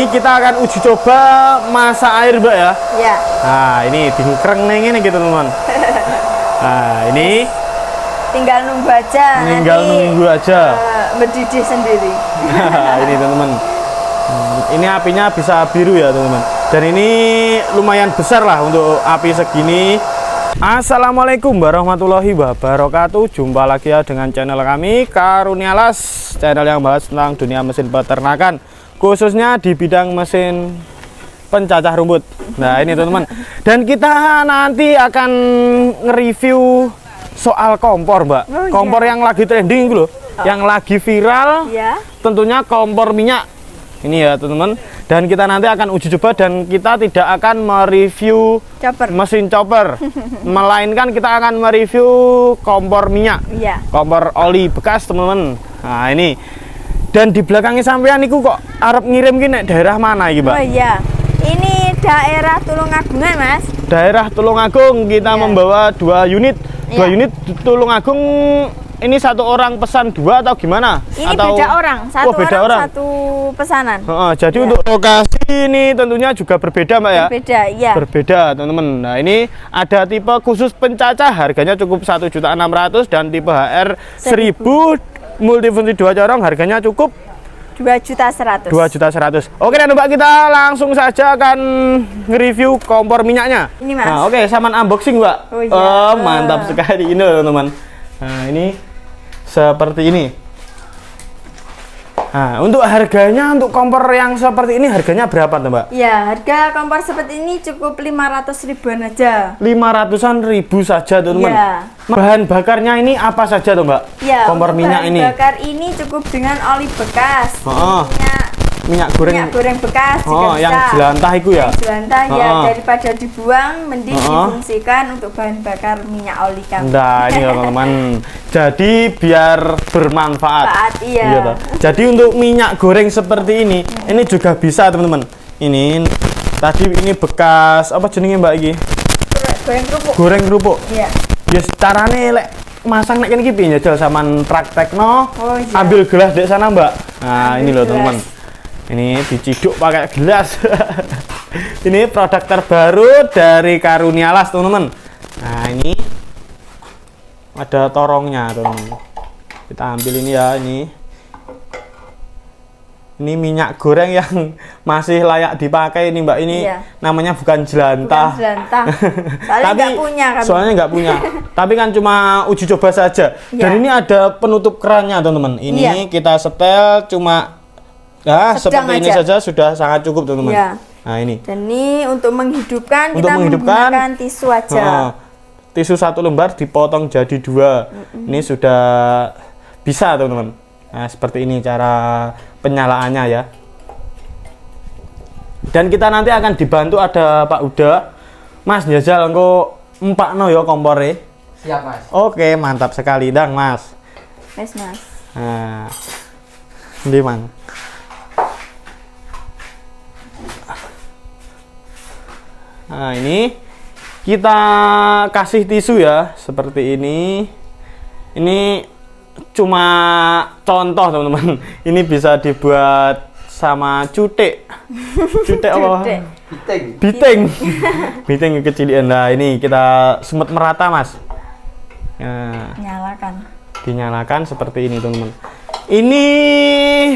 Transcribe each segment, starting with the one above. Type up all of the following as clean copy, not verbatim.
Kita akan uji coba masak air, Mbak ya. Iya. Nah, ini dingkreng ini gitu, teman. Nah, ini tinggal nunggu aja. Nunggu aja. Mendidih sendiri. Ini teman-teman. Ini apinya bisa biru ya, teman-teman. Dan ini lumayan besar lah untuk api segini. Assalamualaikum warahmatullahi wabarakatuh. Jumpa lagi ya dengan channel kami Karunialas, channel yang bahas tentang dunia mesin peternakan, khususnya di bidang mesin pencacah rumput. Nah, ini teman-teman. Dan kita nanti akan nge-review soal kompor, Mbak. Oh, kompor yang lagi trending gitu loh. Yang lagi viral. Tentunya kompor minyak. Ini ya, teman-teman. Dan kita nanti akan uji coba dan kita tidak akan mereview mesin chopper. Melainkan kita akan mereview kompor minyak. Kompor oli bekas, teman-teman. Nah, ini. Dan di belakangnya sampean niku kok arep ngirim ki daerah mana iki, Mbak? Oh iya. Ini daerah Tulungagungan, Mas. Daerah Tulungagung kita membawa 2 unit. 2 unit Tulungagung. Ini satu orang pesan 2 atau gimana? Ini atau beda orang, satu beda orang, satu pesanan. Jadi untuk lokasi ini tentunya juga berbeda, Mbak ya? Berbeda, iya. Berbeda, teman-teman. Nah, ini ada tipe khusus pencacah, harganya cukup 1.600.000 dan tipe HR 1000 multifungsi 2 corong harganya cukup 2.100.000. 2.100.000. Oke, dan Mbak, kita langsung saja akan nge-review kompor minyaknya. Ini, Mas. Nah, oke, sama unboxing, Mbak. Oh, iya. Mantap sekali ini, teman-teman. Nah, ini seperti ini. Nah, untuk harganya, untuk kompor yang seperti ini harganya berapa tuh, Mbak? Ya, harga kompor seperti ini cukup 500.000-an aja. 500-an ribu saja, teman-teman. Ya. Bahan bakarnya ini apa saja tuh, Mbak? Ya, kompor minyak ini. Bahan bakar ini cukup dengan oli bekas. Minyak goreng bekas juga bisa. Yang jelantah itu ya? Yang jelantah ya, daripada dibuang mending difungsikan untuk bahan bakar minyak oli kami. Nah, ini teman-teman. Jadi biar bermanfaat. Iya. Jadi untuk minyak goreng seperti ini juga bisa, teman-teman. Ini tadi ini bekas apa jenenge, Mbak, iki? Goreng kerupuk. Goreng kerupuk. Iya. Ya carane lek masang nek kene iki piye njajal sampean praktekno. Iya. Ambil gelas di sana, Mbak. Nah, ini loh, teman-teman. Ini diciduk pakai gelas. Ini produk terbaru dari Karunialas, teman-teman. Nah, ini ada torongnya, teman-teman. Kita ambil ini ya, ini minyak goreng yang masih layak dipakai ini, Mbak. Ini namanya bukan jelantah. Bukan jelantah. Soalnya nggak punya kan. Soalnya nggak punya. Tapi kan cuma uji coba saja. Dan ini ada penutup kerannya, teman-teman. Ini kita setel cuma seperti ini saja sudah sangat cukup, teman-teman. Nah, ini. Dan ini untuk menghidupkan kita menggunakan tisu aja. Tisu 1 lembar dipotong jadi 2. Ini sudah bisa, teman-teman. Nah, seperti ini cara penyalaannya ya. Dan kita nanti akan dibantu ada Pak Uda. Mas njajal engko empakno ya kompore. Siap, Mas. Oke, mantap sekali, Dang, Mas. Mas. Nah. Ndi, Mang? Nah, ini kita kasih tisu ya, seperti ini. Ini cuma contoh, teman-teman. Ini bisa dibuat sama cutek. Cutek apa? Biting kecilian. Nah, ini kita semut merata, Mas. Nah, dinyalakan seperti ini, teman-teman. Ini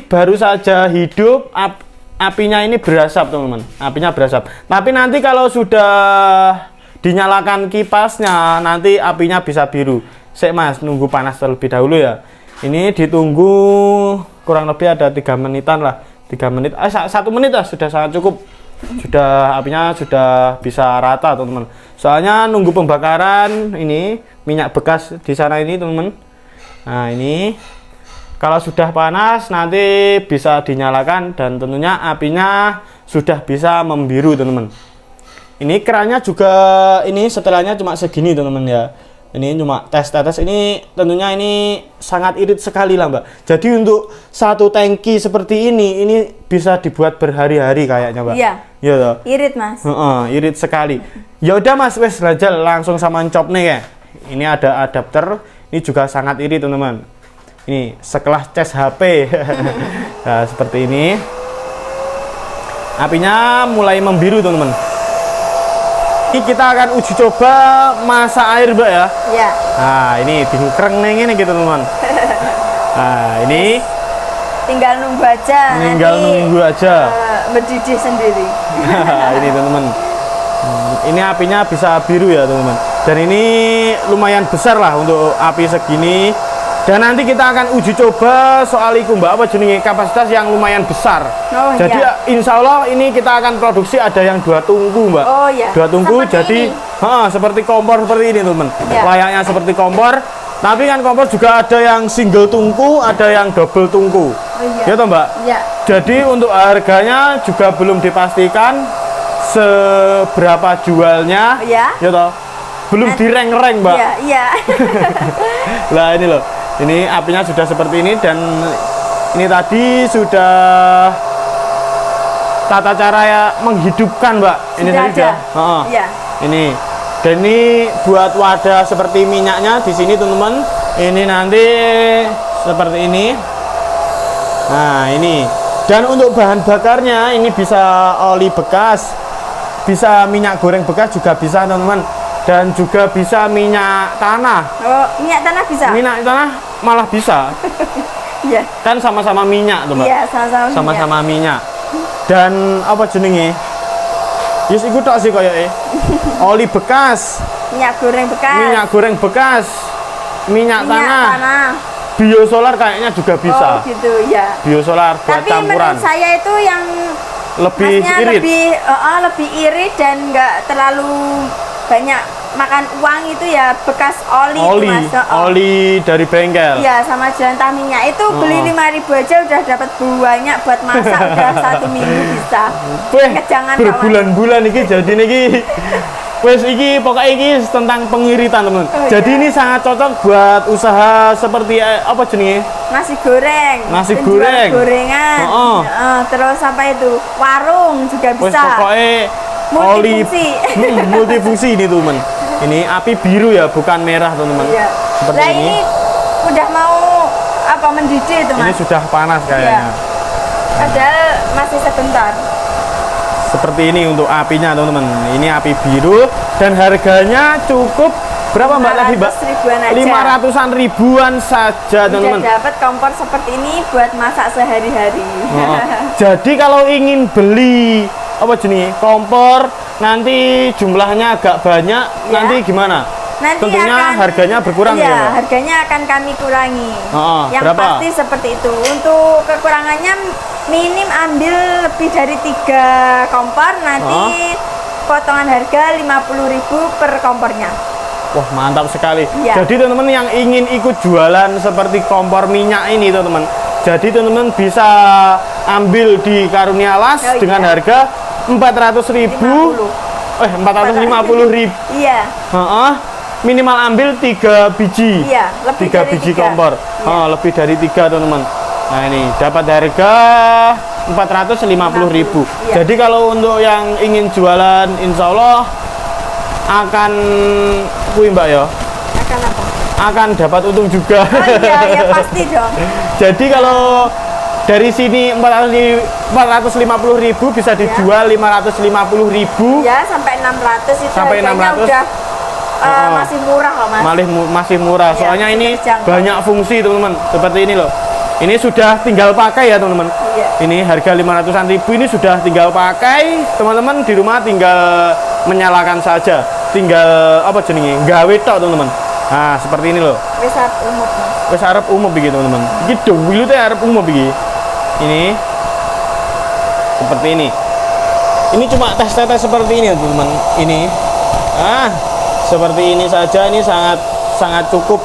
baru saja hidup. Apinya ini berasap, teman-teman. Apinya berasap. Tapi nanti kalau sudah dinyalakan kipasnya, nanti apinya bisa biru. Sik, Mas, nunggu panas terlebih dahulu ya. Ini ditunggu kurang lebih ada 3 menitan lah. 3 menit, 1 menit lah sudah sangat cukup. Sudah apinya sudah bisa rata, teman-teman. Soalnya nunggu pembakaran ini minyak bekas di sana ini, teman-teman. Nah, ini kalau sudah panas nanti bisa dinyalakan dan tentunya apinya sudah bisa membiru, teman-teman. Ini kerannya juga ini setelannya cuma segini, teman-teman ya. Ini cuma tes. Ini tentunya ini sangat irit sekali lah, Mbak. Jadi untuk satu tangki seperti ini bisa dibuat berhari-hari kayaknya, Mbak. Iya. Iya toh? Irit, Mas. Irit sekali. Ya udah, Mas, wes rajal langsung sama cop nih ya. Ini ada adapter. Ini juga sangat irit, teman-teman. Ini sekelas cas HP. Nah, seperti ini. apinya mulai membiru teman-teman. Ini kita akan uji coba masak air Mbak ya. Iya. Nah ini dingkreng ini gitu teman-teman. Nah ini tinggal nunggu aja. Nunggu aja. Mendidih sendiri. Ini teman-teman. Ini apinya bisa biru ya teman-teman. Dan ini lumayan besar lah untuk api segini. Dan nanti kita akan uji coba soal itu Mbak, apa jenis kapasitas yang lumayan besar. Oh, jadi iya. insya Allah ini kita akan produksi ada yang 2 tungku Mbak. Oh iya. 2 tungku Seperti jadi seperti kompor seperti ini teman. Iya. Layaknya seperti kompor. Tapi kan kompor juga ada yang single tungku, ada yang double tungku. Oh iya. Ya toh Mbak? Iya. Jadi untuk harganya juga belum dipastikan seberapa jualnya. Iya. Ya toh? Belum direng-reng Mbak. Iya, iya. Lah ini loh. Ini apinya sudah seperti ini dan ini tadi sudah tata cara ya menghidupkan Mbak. Ini Sudah tadi ada. sudah. Iya. Ini. Dan ini buat wadah seperti minyaknya di sini teman-teman. Ini nanti seperti ini. Nah, ini. Dan untuk bahan bakarnya ini bisa oli bekas, bisa minyak goreng bekas juga bisa teman-teman. Dan juga bisa minyak tanah. Oh, minyak tanah bisa? Minyak tanah malah bisa. Iya. Kan sama-sama minyak tuh Mbak. Iya, sama-sama minyak. Sama-sama minyak. Dan apa jenenge? Yes iku tok sih koyoke. Oli bekas, Minyak goreng bekas. minyak goreng bekas, minyak tanah. Biosolar kayaknya juga bisa. Oh, gitu ya. Biosolar buat Tapi campuran. menurut saya itu yang Lebih masnya irit. lebih irit dan nggak terlalu banyak makan uang itu ya bekas oli, Oli, itu Mas. oli dari bengkel. Iya, sama jelantah minyak itu beli 5.000 aja udah dapat banyak buat masak udah 1 minggu bisa. Weh, Jangan berbulan-bulan iki jadi niki. Wes iki pokoknya iki tentang pengiritan teman. Oh, Jadi iya. ini sangat cocok buat usaha seperti apa jenenge? Nasi goreng, Nasi penjual goreng. gorengan, Oh. terus apa itu warung juga Wes bisa. pokoknya oli Multifungsi. multifungsi ini teman. Ini api biru ya, bukan merah teman-teman. Iya. Seperti Nah ini. ini udah mau apa mendidih itu Ini mas? sudah panas kayaknya. Padahal masih sebentar. Seperti ini untuk apinya teman-teman. Ini api biru dan harganya cukup berapa Mbak tadi Mbak? 500 ribuan aja. 500-an ribuan saja Udah teman-teman. dapat kompor seperti ini buat masak sehari-hari. Oh. Jadi kalau ingin beli apa jenis kompor nanti jumlahnya agak banyak, Ya. nanti gimana? Nanti Tentunya harganya berkurang iya, ya, Mbak? harganya akan kami kurangi. Oh, Yang berapa? pasti seperti itu. Untuk kekurangannya minim ambil lebih dari 3 kompor nanti potongan harga 50.000 per kompornya. Wah mantap sekali. Iya. Jadi teman-teman yang ingin ikut jualan seperti kompor minyak ini teman-teman. Jadi teman-teman bisa ambil di Karunia Las Oh, iya. dengan harga 400.000. 450.000. Iya. Minimal ambil 3 biji. Iya, lebih 3 dari biji 3. kompor. Iya. Lebih dari 3 teman-teman. Nah ini dapat harga 450.000. Iya. Jadi kalau untuk yang ingin jualan, insya Allah akan Mbak ya, Akan apa? akan dapat untung juga. Oh iya, ya pasti dong. Jadi kalau dari sini 450.000 bisa dijual 550.000. Ya, sampai 600 itu Sampai harganya 600. udah masih murah loh, Mas. Masih murah. Iya, Soalnya ini terjangkau. banyak fungsi, teman-teman. Seperti ini loh. Ini sudah tinggal pakai ya, teman-teman. Iya. Ini harga 500-an ribu ini sudah tinggal pakai. Teman-teman di rumah tinggal menyalakan saja. Tinggal apa jenenge? Gawe tok, teman-teman. Nah, seperti ini loh. Wis umum, Mas. Wes arep umum iki, teman-teman. Iki dulu teh arep umum iki. Ini seperti ini. Ini cuma tes-tes seperti ini, teman-teman. Ini seperti ini saja, ini sangat cukup.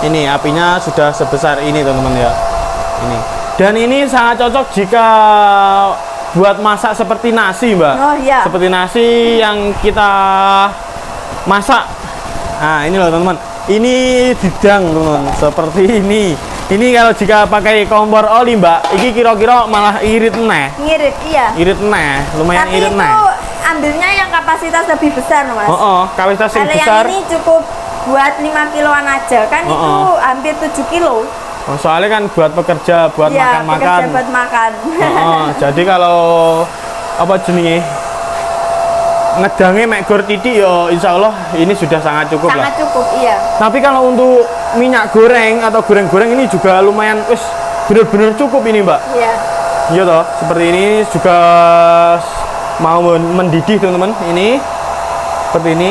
Ini apinya sudah sebesar ini, teman-teman ya. Ini. Dan ini sangat cocok jika buat masak seperti nasi, Mbak. Oh, iya. Seperti nasi yang kita masak. Nah, ini loh, teman-teman. Ini didang, teman-teman. Seperti ini. Ini kalau jika pakai kompor oli, Mbak, ini kira-kira malah irit neh. Ngirit, iya. Irit neh, lumayan Tapi irit itu neh. ambilnya yang kapasitas lebih besar, Mas. Kapasitas yang Kalau besar. yang ini cukup buat 5 kiloan aja, kan itu hampir 7 kilo. Soalnya kan buat pekerja, buat Iya, makan-makan. pekerja buat makan. Jadi kalau apa jenenge ngedangnya mek gor titik ya insya Allah ini sudah sangat cukup lah. Sangat cukup, iya. Tapi kalau untuk minyak goreng atau goreng-goreng ini juga lumayan wis bener-bener cukup ini Mbak. Iya. Iya toh, seperti ini juga mau mendidih teman-teman. Ini seperti ini.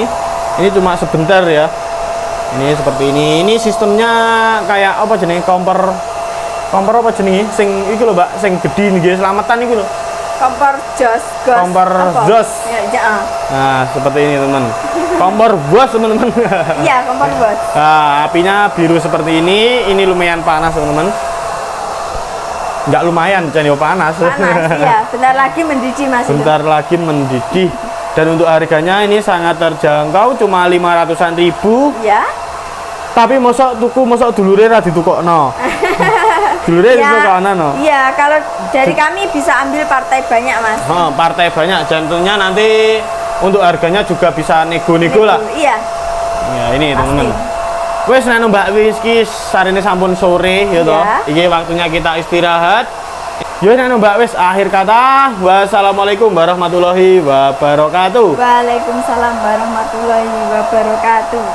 Ini cuma sebentar ya. Ini seperti ini. Ini sistemnya kayak apa jenenge kompor apa jenenge sing iki lho Mbak, sing gede nggih selamatan iki lho. Kompor jos, gas. Kompor jos. Ya. Nah, seperti ini teman. Kompor bos teman-teman. Iya, kompor bos. Nah, apinya biru seperti ini. Ini lumayan panas teman-teman. Nggak lumayan, jangan panas. Panas, iya. Bentar lagi mendidih Mas. Bentar lagi mendidih. Dan untuk harganya ini sangat terjangkau, cuma 500-an ribu. Ya. Tapi mosok dulure ra ditukokno. Dulure ditukokno no. Iya, kalau dari kami bisa ambil partai banyak Mas. Partai banyak. Tentunya nanti untuk harganya juga bisa nego-nego lah. Iya. Ya ini teman-teman. Wes nanu Mbak Wis sarene sampun sore ya toh. Iki waktunya kita istirahat. Ya nanu Mbak Wis akhir kata. Wassalamualaikum warahmatullahi wabarakatuh. Waalaikumsalam warahmatullahi wabarakatuh.